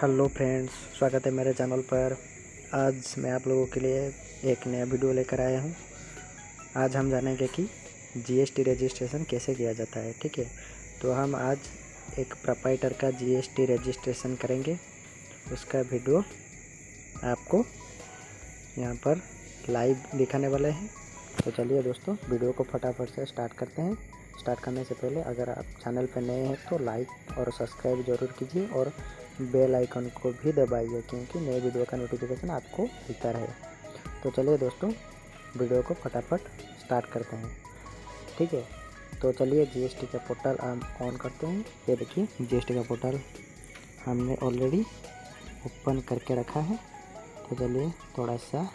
Hello friends, स्वागत है मेरे चैनल पर। आज मैं आप लोगों के लिए एक नया वीडियो लेकर आया हूं। आज हम जानेंगे कि जीएसटी रजिस्ट्रेशन कैसे किया जाता है। ठीक है, तो हम आज एक प्रोप्राइटर का जीएसटी रजिस्ट्रेशन करेंगे। उसका वीडियो आपको यहां पर लाइव दिखाने वाले हैं। तो चलिए दोस्तों, वीडियो को फटाफट से स्टार्ट करते हैं। स्टार्ट करने से पहले अगर आप चैनल पर नए हैं तो लाइक और सब्सक्राइब ज़रूर कीजिए और बेल आइकन को भी दबाइए, क्योंकि नए वीडियो का नोटिफिकेशन आपको मिलता रहे। तो चलिए दोस्तों, वीडियो को फटाफट स्टार्ट करते हैं। ठीक है, तो चलिए जीएसटी का पोर्टल हम ऑन करते हैं। ये देखिए, जीएसटी का पोर्टल हमने ऑलरेडी ओपन करके रखा है। तो चलिए थोड़ा सा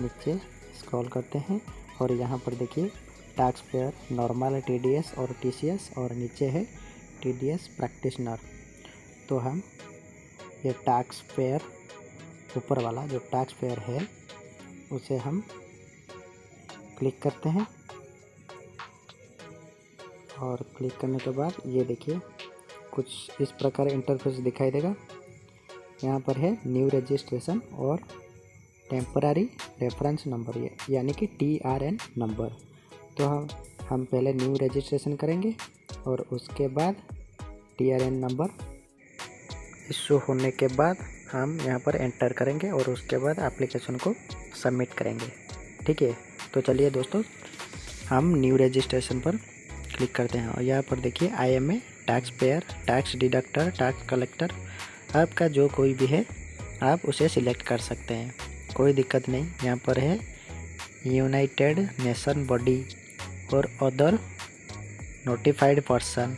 नीचे स्क्रॉल करते हैं और यहाँ पर देखिए टैक्स पेयर नॉर्मल, टीडीएस और टीसीएस, और नीचे है टीडीएस प्रैक्टिशनर। तो हम ये टैक्स पेयर ऊपर वाला जो टैक्स पेयर है उसे हम क्लिक करते हैं और क्लिक करने के बाद ये देखिए कुछ इस प्रकार इंटरफेस दिखाई देगा। यहाँ पर है न्यू रजिस्ट्रेशन और टेम्पररी रेफरेंस नंबर, यानी कि TRN नंबर। तो हम पहले न्यू रजिस्ट्रेशन करेंगे और उसके बाद TRN नंबर इशू होने के बाद हम यहाँ पर एंटर करेंगे और उसके बाद एप्लीकेशन को सबमिट करेंगे। ठीक है, तो चलिए दोस्तों, हम न्यू रजिस्ट्रेशन पर क्लिक करते हैं और यहाँ पर देखिए IMA, tax payer, tax deductor, tax collector, आपका जो कोई भी है आप उसे सिलेक्ट कर सकते हैं, कोई दिक्कत नहीं। यहाँ पर है यूनाइटेड नेशन बॉडी और अदर नोटिफाइड पर्सन,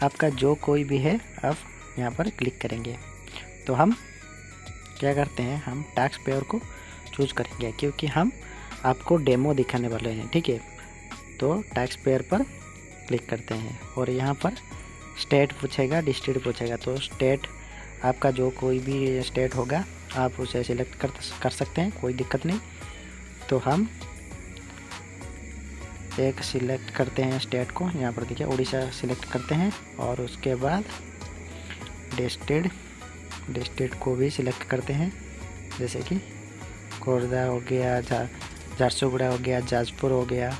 आपका जो कोई भी है आप यहाँ पर क्लिक करेंगे। तो हम क्या करते हैं, हम टैक्स पेयर को चूज करेंगे क्योंकि हम आपको डेमो दिखाने वाले हैं। ठीक है, तो टैक्स पेयर पर क्लिक करते हैं और यहाँ पर स्टेट पूछेगा, डिस्ट्रिक्ट पूछेगा। तो स्टेट आपका जो कोई भी स्टेट होगा आप उसे सिलेक्ट कर सकते हैं, कोई दिक्कत नहीं। तो हम एक सिलेक्ट करते हैं स्टेट को, यहाँ पर देखिए उड़ीसा सिलेक्ट करते हैं और उसके बाद डिस्ट्रिक्ट को भी सिलेक्ट करते हैं, जैसे कि खोर्धा हो गया, झारसुगुड़ा हो गया, जाजपुर हो गया।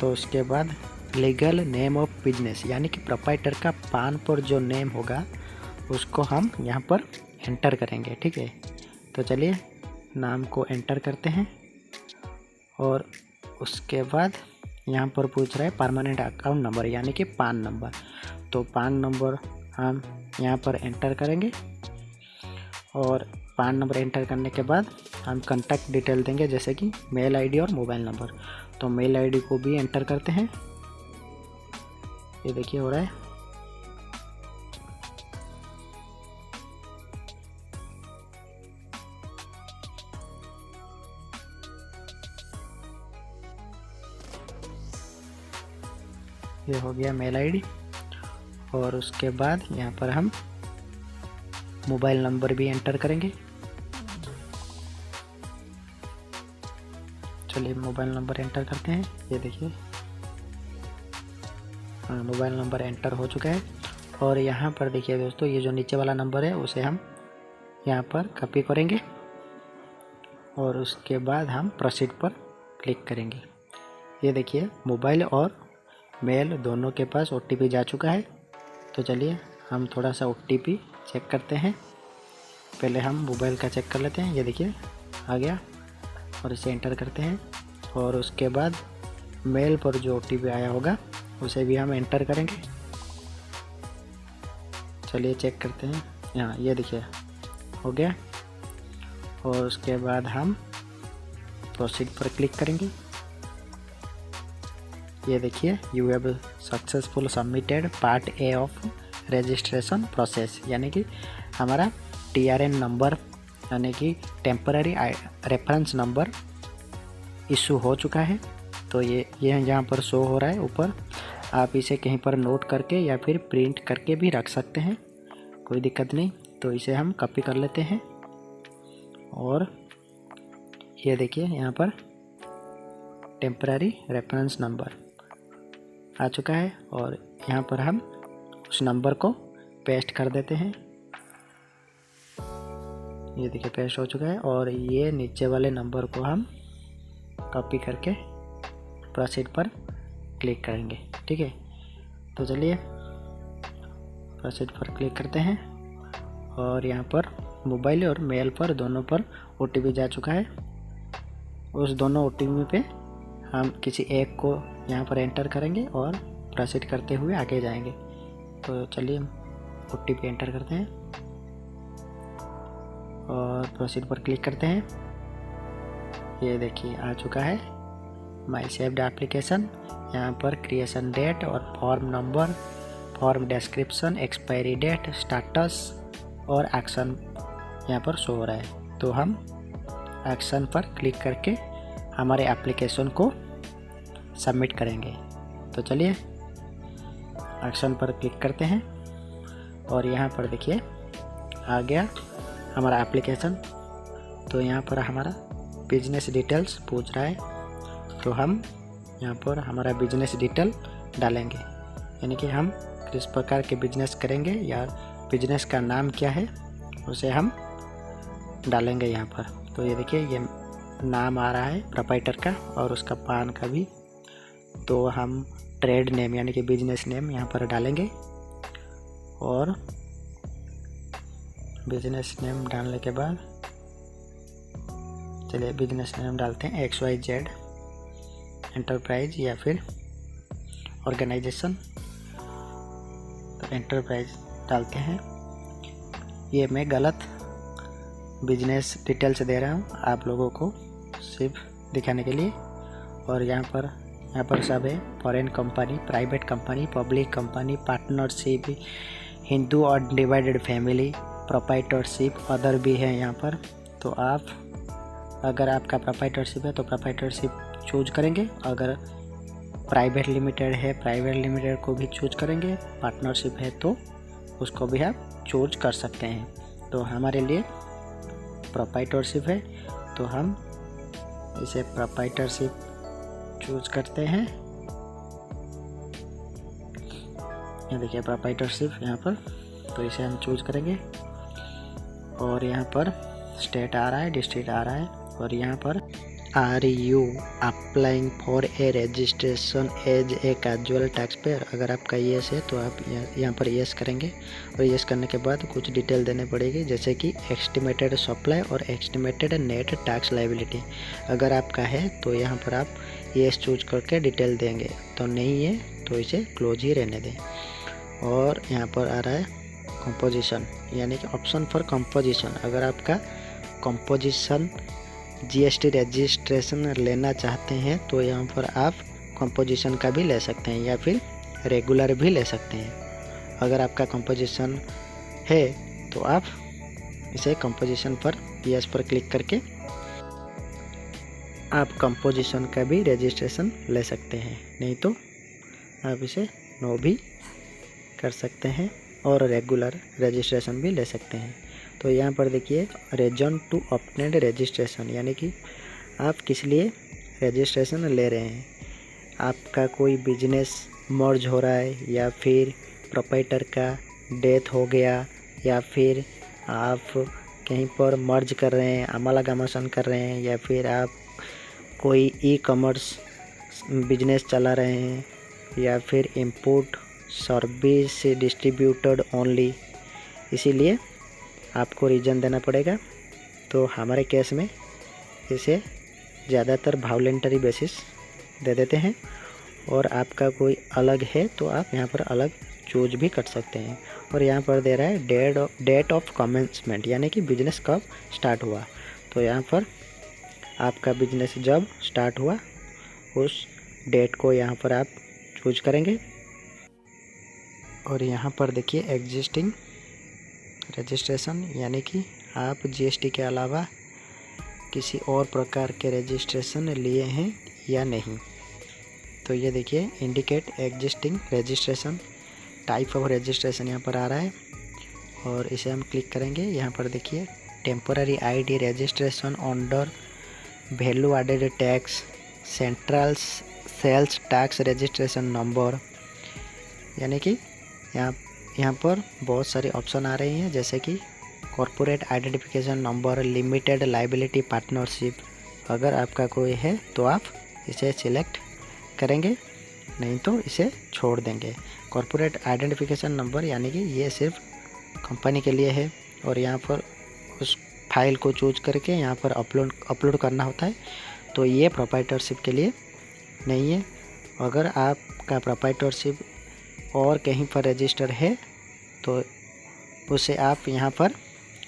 तो उसके बाद लीगल नेम ऑफ बिजनेस, यानी कि प्रोप्राइटर का पान पर जो नेम होगा उसको हम यहाँ पर एंटर करेंगे। ठीक है, तो चलिए नाम को एंटर करते हैं और उसके बाद यहाँ पर पूछ रहा है परमानेंट अकाउंट नंबर, यानी कि पान नंबर। तो पान नंबर हम यहाँ पर एंटर करेंगे और पान नंबर एंटर करने के बाद हम कॉन्टैक्ट डिटेल देंगे, जैसे कि मेल आईडी और मोबाइल नंबर। तो मेल आईडी को भी एंटर करते हैं, ये देखिए हो रहा है। ये हो गया मेल आईडी और उसके बाद यहाँ पर हम मोबाइल नंबर भी एंटर करेंगे। चलिए मोबाइल नंबर एंटर करते हैं, ये देखिए हाँ, मोबाइल नंबर एंटर हो चुका है। और यहाँ पर देखिए दोस्तों, ये जो नीचे वाला नंबर है उसे हम यहाँ पर कॉपी करेंगे और उसके बाद हम प्रोसीड पर क्लिक करेंगे। ये देखिए मोबाइल और मेल दोनों के पास OTP जा चुका है। तो चलिए हम थोड़ा सा OTP चेक करते हैं। पहले हम मोबाइल का चेक कर लेते हैं, ये देखिए आ गया और इसे एंटर करते हैं और उसके बाद मेल पर जो OTP आया होगा उसे भी हम एंटर करेंगे। चलिए चेक करते हैं, यहाँ ये देखिए हो गया और उसके बाद हम प्रोसीड पर क्लिक करेंगे। ये देखिए you have successful submitted part A of registration process, यानी कि हमारा TRN नंबर, यानी कि टेम्पररी रेफरेंस नंबर इशू हो चुका है। तो ये यहाँ पर शो हो रहा है ऊपर। आप इसे कहीं पर नोट करके या फिर प्रिंट करके भी रख सकते हैं, कोई दिक्कत नहीं। तो इसे हम कॉपी कर लेते हैं और ये देखिए यहाँ पर टेम्पररी रेफरेंस नंबर आ चुका है और यहाँ पर हम उस नंबर को पेस्ट कर देते हैं। ये देखिए पेस्ट हो चुका है। और ये नीचे वाले नंबर को हम कॉपी करके प्रोसीड पर क्लिक करेंगे। ठीक है, तो चलिए प्रोसीड पर क्लिक करते हैं और यहाँ पर मोबाइल और मेल पर दोनों पर OTP जा चुका है। उस दोनों OTP पे हम किसी एक को यहाँ पर एंटर करेंगे और प्रोसीड करते हुए आगे जाएंगे। तो चलिए OTP एंटर करते हैं और प्रोसीड पर क्लिक करते हैं। ये देखिए आ चुका है माई सेव्ड एप्लीकेशन। यहाँ पर क्रिएशन डेट और form number, form description, expiry date, status और एक्शन यहाँ पर शो हो रहा है। तो हम एक्शन पर क्लिक करके हमारे एप्लीकेशन को सबमिट करेंगे। तो चलिए एक्शन पर क्लिक करते हैं और यहाँ पर देखिए आ गया हमारा एप्लीकेशन। तो यहाँ पर हमारा बिजनेस डिटेल्स पूछ रहा है, तो हम यहाँ पर हमारा बिजनेस डिटेल डालेंगे, यानी कि हम किस प्रकार के बिजनेस करेंगे या बिजनेस का नाम क्या है उसे हम डालेंगे यहाँ पर। तो ये देखिए ये नाम आ रहा है प्रोप्राइटर का और उसका पान का भी। तो हम ट्रेड नेम यानी कि बिजनेस नेम यहाँ पर डालेंगे और बिजनेस नेम डालने के बाद चलिए बिजनेस नेम डालते हैं XYZ एंटरप्राइज या फिर ऑर्गेनाइजेशन। तो एंटरप्राइज डालते हैं। ये मैं गलत बिजनेस डिटेल्स दे रहा हूँ आप लोगों को सिर्फ दिखाने के लिए। और यहाँ पर सब है foreign company, private company, public company, partnership, Hindu और डिवाइडेड फैमिली, प्रोप्राइटरशिप, अदर भी है यहाँ पर। तो आप अगर आपका प्रोप्राइटरशिप है तो प्रोप्राइटरशिप चूज करेंगे, अगर प्राइवेट लिमिटेड है प्राइवेट लिमिटेड को भी चूज करेंगे, पार्टनरशिप है तो उसको भी आप चूज कर सकते हैं। तो हमारे लिए प्रोप्राइटरशिप है तो हम इसे प्रोप्राइटरशिप चूज करते हैं। ये देखिए प्रोप्राइटरशिप यहाँ पर, तो इसे हम चूज करेंगे। और यहाँ पर स्टेट आ रहा है, डिस्ट्रिक्ट आ रहा है। और यहाँ पर are you applying for a registration as a casual tax payer, अगर आपका येस है तो आप यहाँ पर येस करेंगे। और येस करने के बाद कुछ डिटेल देने पड़ेगी, जैसे कि एस्टिमेटेड सप्लाई और एस्टिमेटेड नेट टैक्स लायबिलिटी। अगर आपका है तो यहाँ पर आप येस चूज करके डिटेल देंगे, तो नहीं है तो इसे क्लोज ही रहने दें। और यहाँ पर आ रहा है कंपोजिशन, यानी कि ऑप्शन फॉर कंपोजिशन। अगर आपका कंपोजिशन GST रजिस्ट्रेशन लेना चाहते हैं तो यहाँ पर आप कंपोजिशन का भी ले सकते हैं या फिर रेगुलर भी ले सकते हैं। अगर आपका कंपोजिशन है तो आप इसे कंपोजिशन पर यस पर क्लिक करके आप कंपोजिशन का भी रजिस्ट्रेशन ले सकते हैं, नहीं तो आप इसे नो भी कर सकते हैं और रेगुलर रजिस्ट्रेशन भी ले सकते हैं। तो यहाँ पर देखिए रीजन टू ऑब्टेन रजिस्ट्रेशन, यानी कि आप किस लिए रजिस्ट्रेशन ले रहे हैं। आपका कोई बिजनेस मर्ज हो रहा है या फिर प्रोप्राइटर का डेथ हो गया या फिर आप कहीं पर मर्ज कर रहे हैं, अमालगमेशन कर रहे हैं, या फिर आप कोई ई-कॉमर्स बिजनेस चला रहे हैं या फिर इंपोर्ट सर्विस डिस्ट्रीब्यूटेड ओनली, इसीलिए आपको रीजन देना पड़ेगा। तो हमारे केस में इसे ज़्यादातर वॉलंटरी बेसिस दे देते हैं। और आपका कोई अलग है तो आप यहाँ पर अलग चूज भी कर सकते हैं। और यहाँ पर दे रहा है डेट ऑफ कमेंसमेंट, यानी कि बिजनेस कब स्टार्ट हुआ। तो यहाँ पर आपका बिजनेस जब स्टार्ट हुआ उस डेट को यहाँ पर आप चूज करेंगे। और यहाँ पर देखिए एग्जिस्टिंग रजिस्ट्रेशन, यानी कि आप GST के अलावा किसी और प्रकार के रजिस्ट्रेशन लिए हैं या नहीं। तो ये देखिए indicate existing registration, type of registration यहाँ पर आ रहा है और इसे हम क्लिक करेंगे। यहाँ पर देखिए temporary ID registration under value added tax, central sales tax registration number, यानी कि यहाँ पर बहुत सारे ऑप्शन आ रही हैं, जैसे कि corporate identification number, limited liability partnership, अगर आपका कोई है तो आप इसे सिलेक्ट करेंगे, नहीं तो इसे छोड़ देंगे। कॉरपोरेट आइडेंटिफिकेशन नंबर यानी कि ये सिर्फ कंपनी के लिए है और यहाँ पर उस फाइल को चूज करके यहाँ पर अपलोड करना होता है, तो ये प्रोप्राइटरशिप के लिए नहीं है। अगर आपका प्रोप्राइटरशिप और कहीं पर रजिस्टर है तो उसे आप यहाँ पर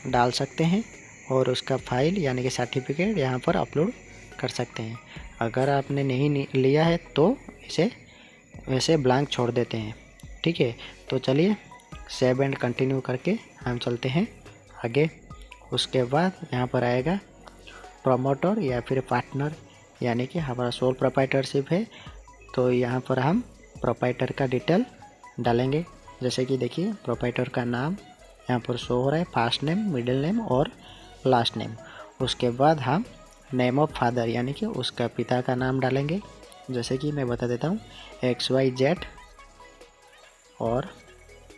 डाल सकते हैं और उसका फाइल यानी कि सर्टिफिकेट यहाँ पर अपलोड कर सकते हैं। अगर आपने नहीं लिया है तो इसे वैसे ब्लैंक छोड़ देते हैं, ठीक है। तो चलिए सेव एंड कंटिन्यू करके हम चलते हैं आगे। उसके बाद यहाँ पर आएगा प्रमोटर या फिर पार्टनर, यानी कि हमारा सोल प्रोप्राइटरशिप है, तो यहाँ पर हम प्रोप्राइटर का डिटेल डालेंगे। जैसे कि देखिए प्रोप्राइटर का नाम यहाँ पर शो हो रहा है, फर्स्ट नेम, मिडिल नेम और लास्ट नेम। उसके बाद हम नेम ऑफ फादर यानी कि उसका पिता का नाम डालेंगे। जैसे कि मैं बता देता हूँ XYZ, और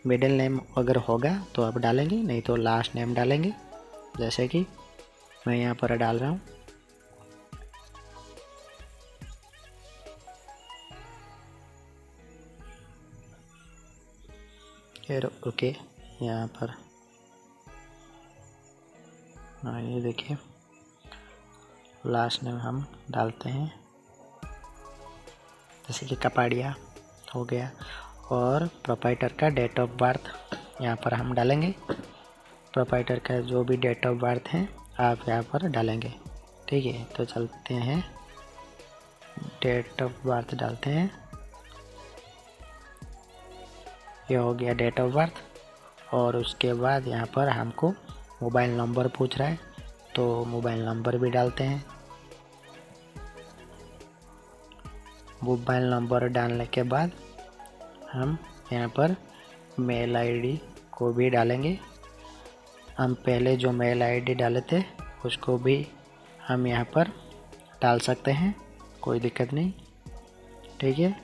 मिडिल नेम अगर होगा तो आप डालेंगे, नहीं तो लास्ट नेम डालेंगे। जैसे कि मैं यहाँ पर डाल रहा हूँ फिर ओके। यहाँ पर ये देखिए लास्ट नेम हम डालते हैं, जैसे कि कपाड़िया हो गया। और प्रोप्राइटर का डेट ऑफ बर्थ यहाँ पर हम डालेंगे। प्रोप्राइटर का जो भी डेट ऑफ बर्थ है आप यहाँ पर डालेंगे, ठीक है। तो चलते हैं, डेट ऑफ बर्थ डालते हैं, ये हो गया डेट ऑफ बर्थ। और उसके बाद यहाँ पर हमको मोबाइल नंबर पूछ रहा है, तो मोबाइल नंबर भी डालते हैं। मोबाइल नंबर डालने के बाद हम यहाँ पर मेल आईडी को भी डालेंगे। हम पहले जो मेल आईडी डाले थे उसको भी हम यहाँ पर डाल सकते हैं, कोई दिक्कत नहीं, ठीक है।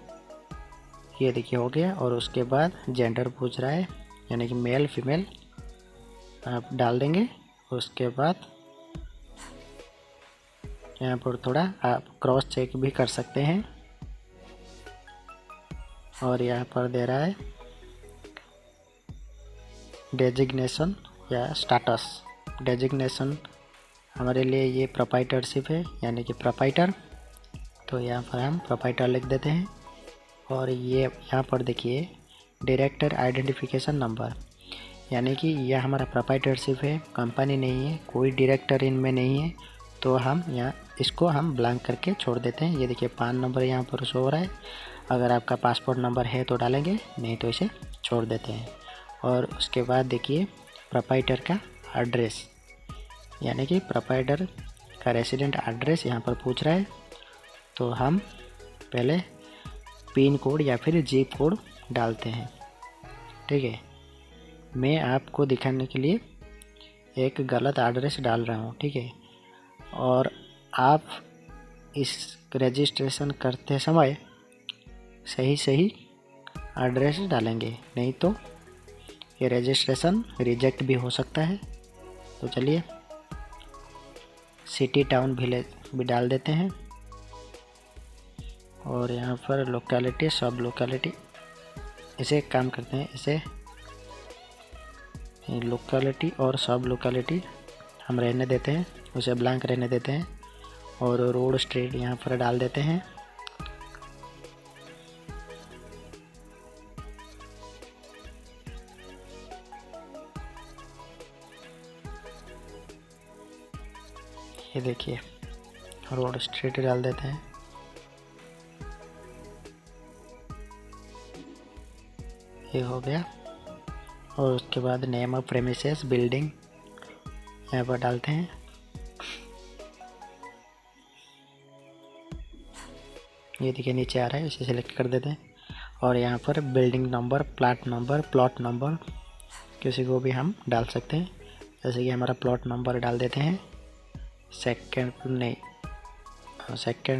ये देखिए हो गया। और उसके बाद जेंडर पूछ रहा है, यानी कि मेल फीमेल आप डाल देंगे। उसके बाद यहाँ पर थोड़ा आप क्रॉस चेक भी कर सकते हैं। और यहाँ पर दे रहा है डेजिग्नेशन या स्टेटस। डेजिग्नेशन हमारे लिए ये प्रोप्राइटरशिप है, यानी कि प्रोप्राइटर, तो यहाँ पर हम प्रोप्राइटर लिख देते हैं। और ये यहाँ पर देखिए डायरेक्टर आइडेंटिफिकेशन नंबर, यानी कि यह हमारा प्रोप्राइटरशिप है, कंपनी नहीं है, कोई डायरेक्टर इनमें नहीं है, तो हम यहाँ इसको हम ब्लैंक करके छोड़ देते हैं। ये देखिए पान नंबर यहाँ पर शो हो रहा है, अगर आपका पासपोर्ट नंबर है तो डालेंगे, नहीं तो इसे छोड़ देते हैं। और उसके बाद देखिए प्रोप्राइटर का एड्रेस, यानी कि प्रोप्राइटर का रेसिडेंट एड्रेस यहाँ पर पूछ रहा है, तो हम पहले पिन कोड या फिर जिप कोड डालते हैं, ठीक है। मैं आपको दिखाने के लिए एक गलत एड्रेस डाल रहा हूँ, ठीक है। और आप इस रजिस्ट्रेशन करते समय सही एड्रेस डालेंगे, नहीं तो ये रजिस्ट्रेशन रिजेक्ट भी हो सकता है। तो चलिए सिटी टाउन विलेज भी डाल देते हैं। और यहाँ पर लोकेलिटी सब लोकेलिटी, इसे काम करते हैं, इसे लोकेलिटी और सब लोकेलिटी हम रहने देते हैं, उसे ब्लैंक रहने देते हैं। और रोड स्ट्रीट यहाँ पर डाल देते हैं। ये देखिए रोड स्ट्रीट डाल देते हैं। ये हो गया। और उसके बाद नेम ऑफ प्रेमिसेस बिल्डिंग यहाँ पर डालते हैं। ये देखिए नीचे आ रहा है, इसे सिलेक्ट कर देते हैं। और यहाँ पर बिल्डिंग नंबर, प्लॉट नंबर किसी को भी हम डाल सकते हैं। जैसे कि हमारा प्लॉट नंबर डाल देते हैं, सेकंड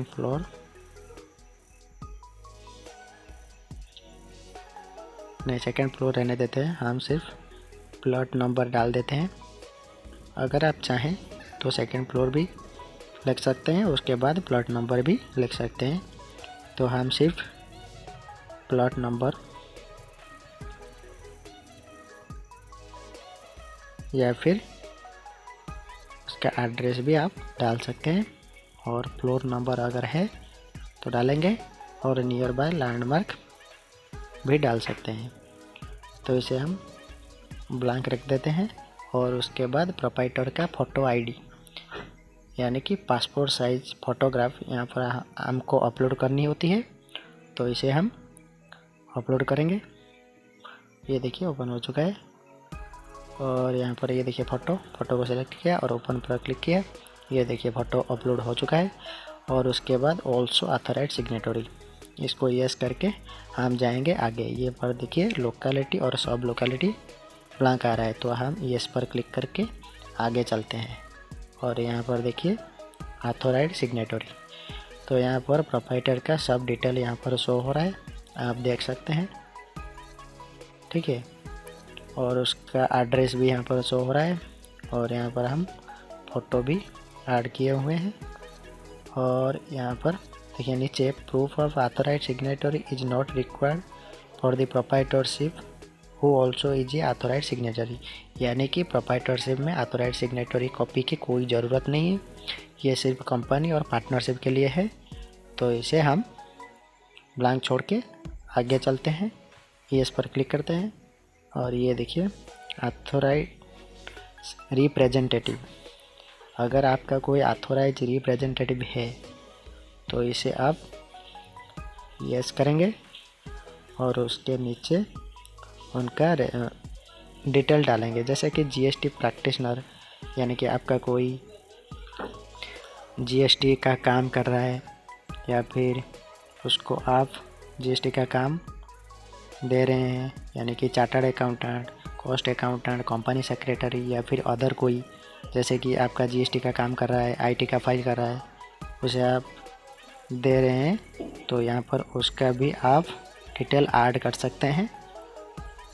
फ्लोर, नहीं सेकंड फ्लोर रहने देते हैं, हम सिर्फ प्लॉट नंबर डाल देते हैं। अगर आप चाहें तो सेकंड फ्लोर भी लिख सकते हैं, उसके बाद प्लॉट नंबर भी लिख सकते हैं। तो हम सिर्फ प्लॉट नंबर या फिर उसका एड्रेस भी आप डाल सकते हैं, और फ्लोर नंबर अगर है तो डालेंगे, और नियर बाय लैंडमार्क भी डाल सकते हैं। तो इसे हम ब्लैंक रख देते हैं। और उसके बाद प्रोप्राइटर का फ़ोटो आईडी यानी कि पासपोर्ट साइज फ़ोटोग्राफ यहाँ पर हमको अपलोड करनी होती है, तो इसे हम अपलोड करेंगे। ये देखिए ओपन हो चुका है, और यहाँ पर ये देखिए फ़ोटो को सेलेक्ट किया और ओपन पर क्लिक किया। ये देखिए फ़ोटो अपलोड हो चुका है। और उसके बाद ऑल्सो ऑथराइज्ड सिग्नेटरी, इसको यस करके हम जाएंगे आगे। ये पर देखिए लोकेलिटी और सब लोकेलिटी ब्लैंक आ रहा है, तो हम यस पर क्लिक करके आगे चलते हैं। और यहाँ पर देखिए ऑथराइज्ड सिग्नेटरी, तो यहाँ पर प्रोप्राइटर का सब डिटेल यहाँ पर शो हो रहा है, आप देख सकते हैं। ठीक है, और उसका एड्रेस भी यहाँ पर शो हो रहा है, और यहाँ पर हम फ़ोटो भी ऐड किए हुए हैं। और यहाँ पर देखिए नीचे proof of authorised signatory is not required for the proprietorship who also is a authorised signatory, यानी कि प्रोप्राइटरशिप में ऑथराइज्ड सिग्नेटरी कॉपी की कोई ज़रूरत नहीं है, ये सिर्फ कंपनी और पार्टनरशिप के लिए है। तो इसे हम ब्लैंक छोड़ के आगे चलते हैं, इस पर क्लिक करते हैं। और ये देखिए ऑथराइज्ड रिप्रेजेंटेटिव, अगर आपका कोई ऑथराइज्ड रिप्रेजेंटेटिव है तो इसे आप यस करेंगे, और उसके नीचे उनका डिटेल डालेंगे, जैसे कि जीएसटी प्रैक्टिशनर, यानी कि आपका कोई जीएसटी का काम कर रहा है, या फिर उसको आप जीएसटी का काम दे रहे हैं, यानी कि chartered accountant, cost accountant, company secretary, या फिर अदर कोई, जैसे कि आपका जीएसटी का काम कर रहा है, आईटी का फाइल कर रहा है, उसे आप दे रहे हैं, तो यहाँ पर उसका भी आप डिटेल ऐड कर सकते हैं।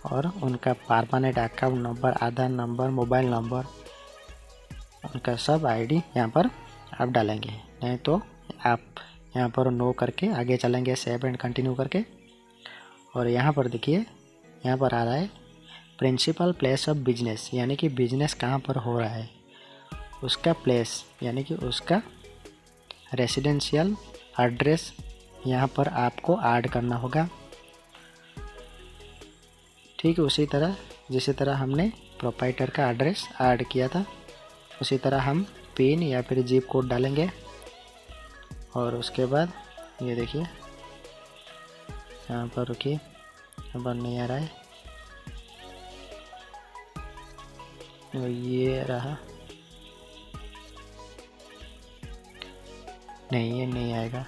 और उनका परमानेंट अकाउंट नंबर, आधार नंबर, मोबाइल नंबर, उनका सब आईडी यहाँ पर आप डालेंगे। नहीं तो आप यहाँ पर नो करके आगे चलेंगे, सेव एंड कंटिन्यू करके। और यहाँ पर देखिए, यहाँ पर आ रहा है प्रिंसिपल प्लेस ऑफ बिजनेस, यानी कि बिजनेस कहाँ पर हो रहा है, उसका प्लेस यानी कि उसका रेसिडेंशियल एड्रेस यहाँ पर आपको ऐड करना होगा। ठीक है, उसी तरह जिसी तरह हमने प्रोप्राइटर का एड्रेस ऐड किया था, उसी तरह हम पिन या फिर जिप कोड डालेंगे। और उसके बाद ये देखिए यहाँ पर रुकिए, बन नहीं आ रहा है, और ये रहा, नहीं ये नहीं आएगा,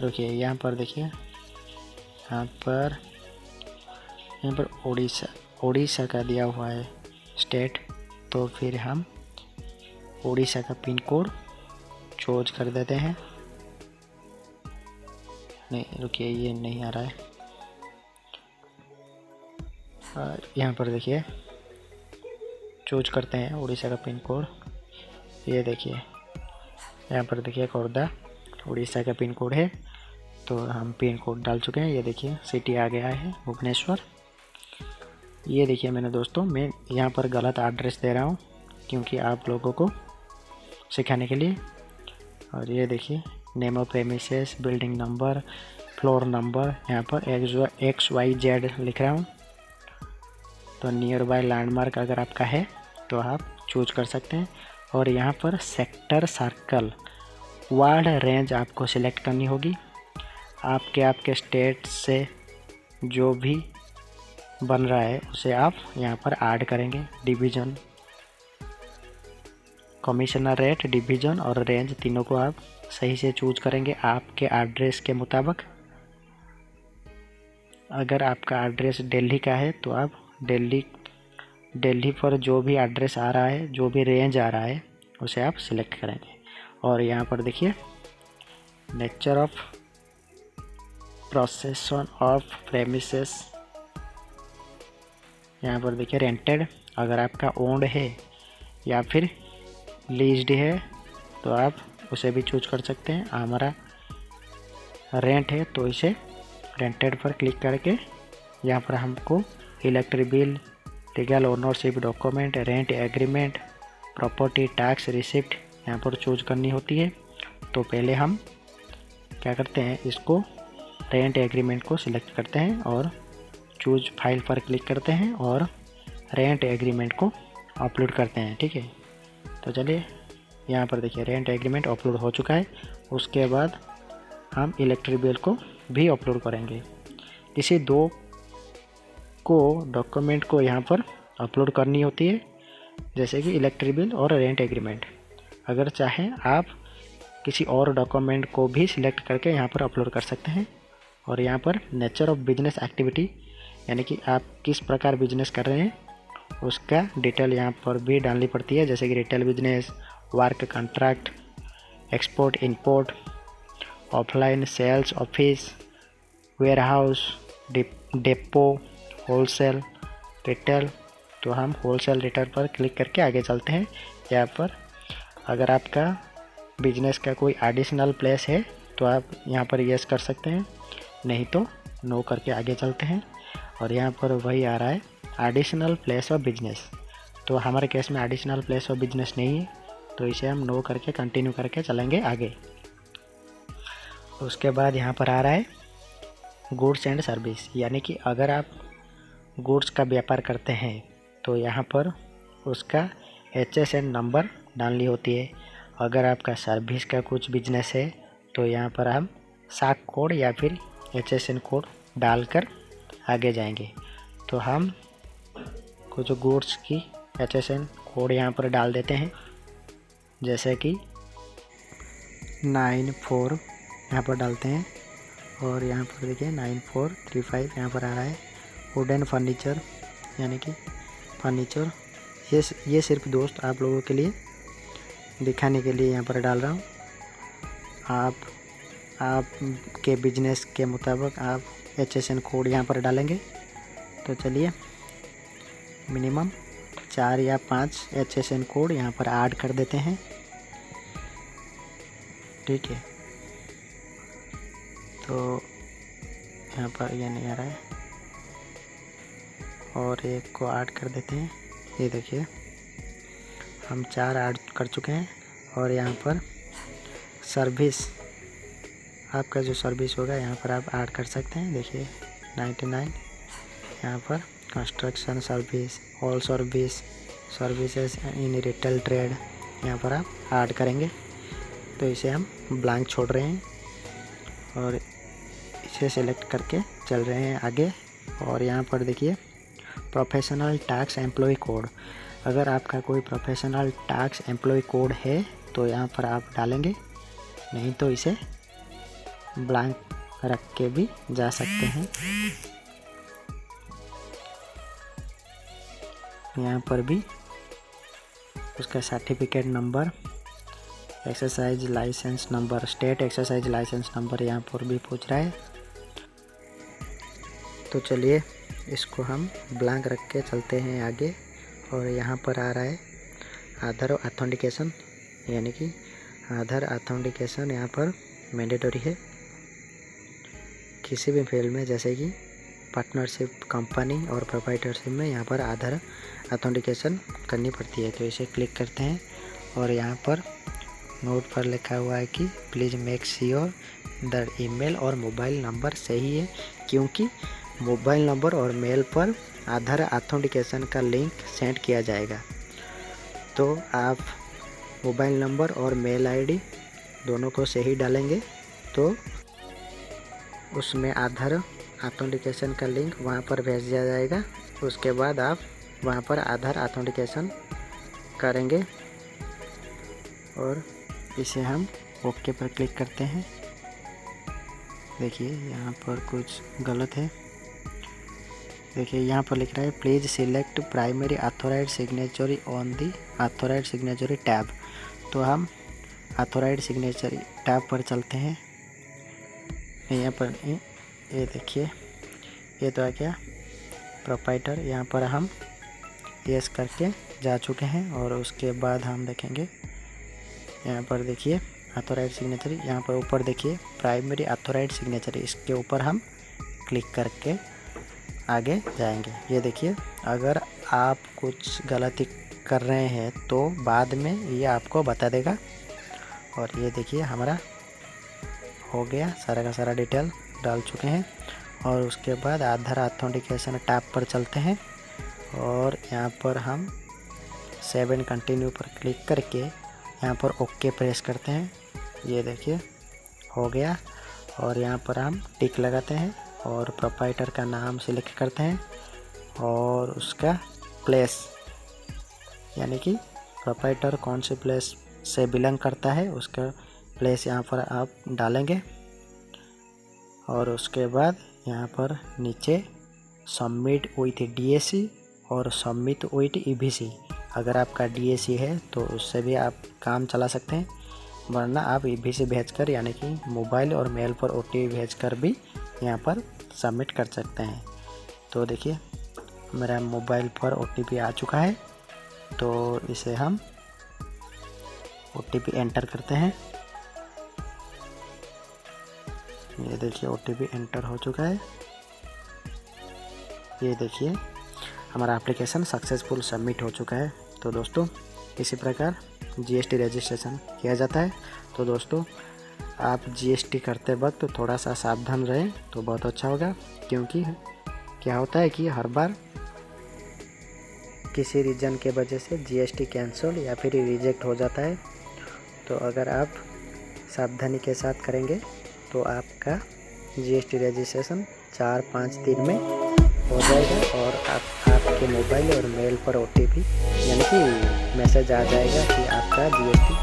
रुकिए। यहाँ पर देखिए, यहाँ पर उड़ीसा का दिया हुआ है स्टेट, तो फिर हम उड़ीसा का पिन कोड चूज कर देते हैं। नहीं रुकिए, ये नहीं आ रहा है। और यहाँ पर देखिए चूज करते हैं उड़ीसा का पिन कोड। ये देखिए यहाँ पर देखिए खोर्धा उड़ीसा का पिन कोड है, तो हम पिन कोड डाल चुके हैं। ये देखिए सिटी आ गया है भुवनेश्वर। ये देखिए मैंने दोस्तों, मैं यहाँ पर गलत एड्रेस दे रहा हूँ क्योंकि आप लोगों को सिखाने के लिए। और ये देखिए name of premises, building number, floor number, यहाँ पर XYZ लिख रहा हूँ। तो नियर बाय लैंडमार्क अगर आपका है तो आप चूज कर सकते हैं। और यहाँ पर सेक्टर, सर्कल, वार्ड, रेंज आपको सिलेक्ट करनी होगी। आपके स्टेट से जो भी बन रहा है उसे आप यहाँ पर ऐड करेंगे। डिवीज़न, कमिश्नर रेट, डिवीज़न और रेंज तीनों को आप सही से चूज करेंगे आपके एड्रेस के मुताबिक। अगर आपका एड्रेस दिल्ली का है तो आप दिल्ली पर जो भी एड्रेस आ रहा है, जो भी रेंज आ रहा है उसे आप सिलेक्ट करेंगे। और यहाँ पर देखिए nature of possession of premises, यहाँ पर देखिए रेंटेड, अगर आपका ओन्ड है या फिर लीज्ड है तो आप उसे भी चूज कर सकते हैं। हमारा रेंट है तो इसे रेंटेड पर क्लिक करके यहाँ पर हमको electric bill, legal ownership document, rent agreement, property tax receipt यहाँ पर चूज करनी होती है। तो पहले हम क्या करते हैं, इसको रेंट एग्रीमेंट को सिलेक्ट करते हैं और चूज फाइल पर क्लिक करते हैं और रेंट एग्रीमेंट को अपलोड करते हैं। ठीक है, तो चलिए यहाँ पर देखिए रेंट एग्रीमेंट अपलोड हो चुका है। उसके बाद हम इलेक्ट्रिक बिल को भी अपलोड करेंगे। इसी दो को डॉक्यूमेंट को यहाँ पर अपलोड करनी होती है, जैसे कि इलेक्ट्रिक बिल और रेंट एग्रीमेंट। अगर चाहें आप किसी और डॉक्यूमेंट को भी सिलेक्ट करके यहाँ पर अपलोड कर सकते हैं। और यहाँ पर नेचर ऑफ बिजनेस एक्टिविटी, यानी कि आप किस प्रकार बिजनेस कर रहे हैं उसका डिटेल यहाँ पर भी डालनी पड़ती है, जैसे कि retail business, work contract, export import, offline sales office, warehouse, depot, wholesale, retail. तो हम होलसेल रिटेल पर क्लिक करके आगे चलते हैं। यहाँ पर अगर आपका बिजनेस का कोई एडिशनल प्लेस है तो आप यहाँ पर यस कर सकते हैं, नहीं तो नो करके आगे चलते हैं। और यहाँ पर वही आ रहा है एडिशनल प्लेस ऑफ बिजनेस, तो हमारे केस में एडिशनल प्लेस ऑफ बिजनेस नहीं है, तो इसे हम नो करके कंटिन्यू करके चलेंगे आगे। उसके बाद यहाँ पर आ रहा है गुड्स एंड सर्विस, यानी कि अगर आप गुड्स का व्यापार करते हैं तो यहाँ पर उसका HSN नंबर डालनी होती है। अगर आपका सर्विस का कुछ बिजनेस है तो यहाँ पर हम साक कोड या फिर HSN कोड डालकर आगे जाएंगे। तो हम कुछ गुड्स की HSN कोड यहाँ पर डाल देते हैं, जैसे कि 94 यहाँ पर डालते हैं। और यहाँ पर देखिए 9435 यहाँ पर आ रहा है। वुडन फर्नीचर, यानी कि फर्नीचर, ये सिर्फ दोस्त आप लोगों के लिए दिखाने के लिए यहाँ पर डाल रहा हूँ। आप के बिजनेस के मुताबिक आप HSN कोड यहाँ पर डालेंगे। तो चलिए मिनिमम 4 या 5 HSN कोड यहाँ पर ऐड कर देते हैं। ठीक है, तो यहाँ पर ये नहीं आ रहा है और एक को ऐड कर देते हैं। ये देखिए हम 4 ऐड कर चुके हैं। और यहाँ पर सर्विस, आपका जो सर्विस होगा यहाँ पर आप ऐड कर सकते हैं। देखिए 99 यहाँ पर construction service, all services in retail trade यहाँ पर आप ऐड करेंगे। तो इसे हम ब्लैंक छोड़ रहे हैं और इसे सेलेक्ट करके चल रहे हैं आगे। और यहाँ पर देखिए प्रोफेशनल टैक्स एम्प्लॉय कोड, अगर आपका कोई प्रोफेशनल टैक्स एम्प्लॉय कोड है तो यहाँ पर आप डालेंगे, नहीं तो इसे ब्लैंक रख के भी जा सकते हैं। यहाँ पर भी उसका certificate number, exercise licence number, state exercise licence number यहाँ पर भी पूछ रहा है। तो चलिए इसको हम ब्लैंक रख के चलते हैं आगे। और यहाँ पर आ रहा है आधार ऑथेंटिकेशन, यानी कि आधार ऑथेंटिकेशन यहाँ पर मैंडेटरी है किसी भी फील्ड में, जैसे कि पार्टनरशिप, कंपनी और प्रोप्राइटरशिप में यहाँ पर आधार ऑथेंटिकेशन करनी पड़ती है। तो इसे क्लिक करते हैं और यहाँ पर नोट पर लिखा हुआ है कि please make sure the email और मोबाइल नंबर सही है, क्योंकि मोबाइल नंबर और मेल पर आधार ऑथेंटिकेशन का लिंक सेंड किया जाएगा। तो आप मोबाइल नंबर और मेल आईडी दोनों को सही डालेंगे तो उसमें आधार ऑथेंटिकेशन का लिंक वहां पर भेज दिया जाएगा। उसके बाद आप वहां पर आधार ऑथेंटिकेशन करेंगे और इसे हम ओके पर क्लिक करते हैं। देखिए यहाँ पर कुछ गलत है। देखिए यहाँ पर लिख रहा है please select primary authorised signatory on the authorised signatory tab. तो हम ऑथोराइज्ड सिग्नेचरी टैब पर चलते हैं। यहाँ पर ये देखिए ये तो आ गया प्रोप्राइटर। यहाँ पर हम यस करके जा चुके हैं। और उसके बाद हम देखेंगे यहाँ पर देखिए ऑथोराइज सिग्नेचर, यहाँ पर ऊपर देखिए प्राइमरी ऑथोराइज सिग्नेचर, इसके ऊपर हम क्लिक करके आगे जाएंगे। ये देखिए अगर आप कुछ गलती कर रहे हैं तो बाद में ये आपको बता देगा। और ये देखिए हमारा हो गया, सारा का सारा डिटेल डाल चुके हैं। और उसके बाद आधार ऑथेंटिकेशन टैब पर चलते हैं और यहाँ पर हम सेव एंड कंटिन्यू पर क्लिक करके यहाँ पर ओके प्रेस करते हैं। ये देखिए हो गया। और यहाँ पर हम टिक लगाते हैं और प्रोप्राइटर का नाम सिलेक्ट करते हैं और उसका प्लेस, यानी कि प्रोप्राइटर कौन से प्लेस से बिलोंग करता है उसका प्लेस यहाँ पर आप डालेंगे। और उसके बाद यहाँ पर नीचे सबमिट विथ डीएसी और सबमिट विथ ईबीसी, अगर आपका डीएसी है तो उससे भी आप काम चला सकते हैं, वरना आप ईबीसी भेजकर यानी कि मोबाइल और मेल पर ओटीपी भेजकर भी यहाँ पर सबमिट कर सकते हैं। तो देखिए मेरा मोबाइल पर ओटीपी आ चुका है, तो इसे हम ओटीपी एंटर करते हैं। ये देखिए ओटीपी एंटर हो चुका है। ये देखिए हमारा एप्लीकेशन सक्सेसफुल सबमिट हो चुका है। तो दोस्तों इसी प्रकार जीएसटी रजिस्ट्रेशन किया जाता है। तो दोस्तों आप जीएसटी करते वक्त थोड़ा सा सावधान रहें तो बहुत अच्छा होगा, क्योंकि क्या होता है कि हर बार किसी रीज़न के वजह से जीएसटी कैंसिल या फिर रिजेक्ट हो जाता है। तो अगर आप सावधानी के साथ करेंगे तो आपका जीएसटी रजिस्ट्रेशन 4-5 दिन में हो जाएगा और आपके मोबाइल और मेल पर ओटीपी यानी कि मैसेज आ जाएगा कि आपका जीएसटी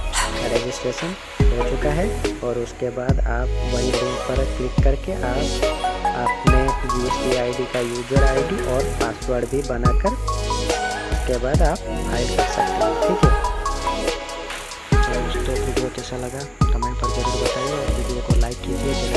रजिस्ट्रेशन हो चुका है। और उसके बाद आप वही लिंक पर क्लिक करके आप अपने जीएसटी आईडी का यूज़र आईडी और पासवर्ड भी बनाकर उसके बाद आप फाइल कर सकते हैं। ठीक है, तो दोस्तों वीडियो कैसा लगा कमेंट पर जरूर बताइए और वीडियो को लाइक कीजिए।